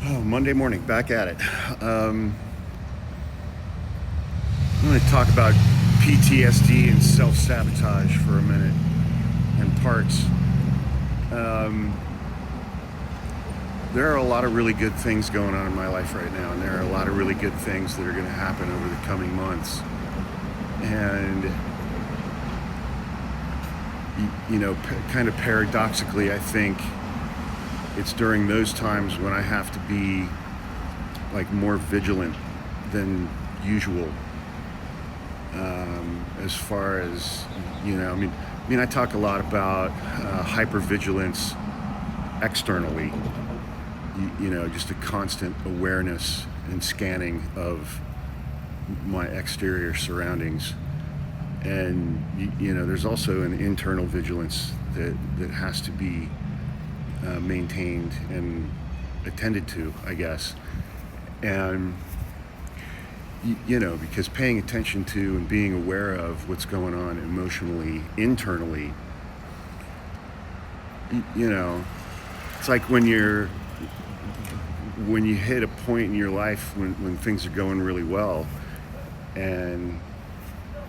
Oh, Monday morning, back at it. I'm going to talk about PTSD and self-sabotage for a minute, and parts. There are a lot of really good things going on in my life right now, and there are a lot of really good things that are going to happen over the coming months. And, kind of paradoxically, I think it's during those times when I have to be like more vigilant than usual. As far as, I talk a lot about hypervigilance externally, just a constant awareness and scanning of my exterior surroundings. And, there's also an internal vigilance that has to be maintained and attended to, I guess. And because paying attention to and being aware of what's going on emotionally, internally, it's like when you hit a point in your life when things are going really well, and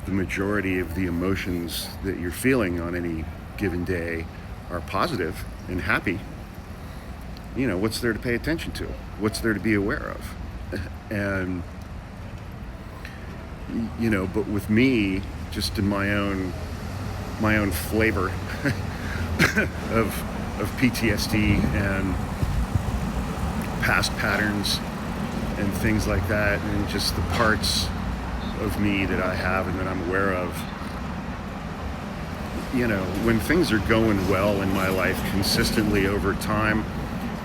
the majority of the emotions that you're feeling on any given day are positive and happy. What's there to pay attention to? What's there to be aware of? And but with me, just in my own flavor of PTSD and past patterns and things like that, and just the parts of me that I have and that I'm aware of. When things are going well in my life consistently over time,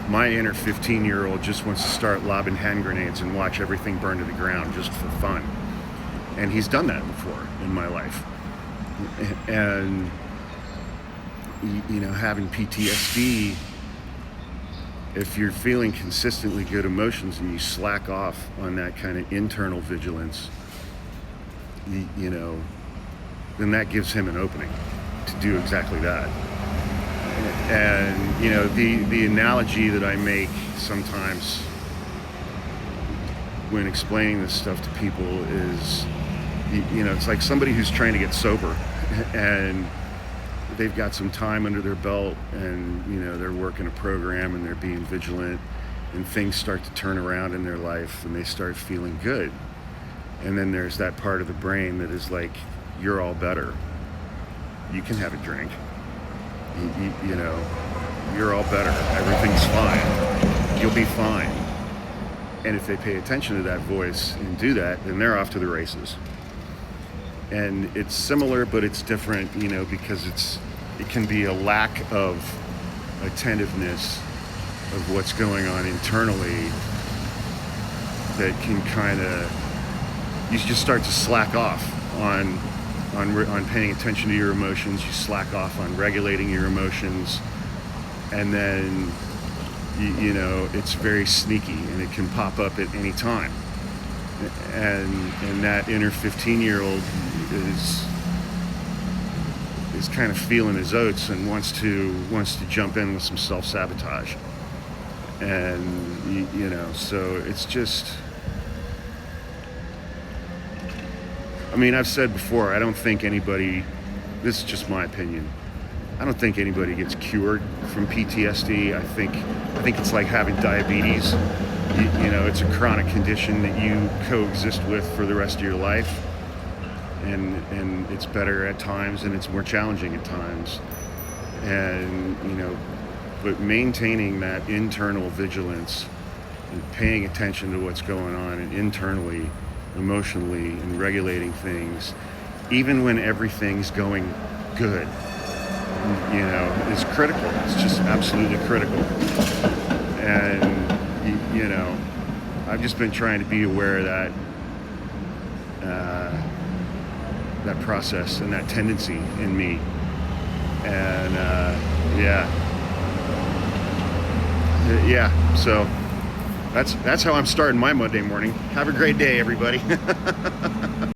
my inner 15-year-old just wants to start lobbing hand grenades and watch everything burn to the ground just for fun. And he's done that before in my life. And, having PTSD, if you're feeling consistently good emotions and you slack off on that kind of internal vigilance, then that gives him an opening to do exactly that. And, the analogy that I make sometimes when explaining this stuff to people is, it's like somebody who's trying to get sober and they've got some time under their belt, and, they're working a program and they're being vigilant, and things start to turn around in their life and they start feeling good. And then there's that part of the brain that is like, you're all better. You can have a drink. You're all better. Everything's fine. You'll be fine. And if they pay attention to that voice and do that, then they're off to the races. And it's similar, but it's different, because it can be a lack of attentiveness of what's going on internally that can kind of, you just start to slack off on paying attention to your emotions. You slack off on regulating your emotions, and then it's very sneaky and it can pop up at any time. And that inner 15-year-old is kind of feeling his oats and wants to jump in with some self-sabotage. And so it's just, I've said before, I don't think anybody, this is just my opinion, I don't think anybody gets cured from PTSD. I think it's like having diabetes. It's a chronic condition that you coexist with for the rest of your life. And it's better at times and it's more challenging at times. And, but maintaining that internal vigilance and paying attention to what's going on and internally, emotionally, and regulating things, even when everything's going good, is critical. It's just absolutely critical. And, I've just been trying to be aware of that process and that tendency in me. And, so that's how I'm starting my Monday morning. Have a great day, everybody.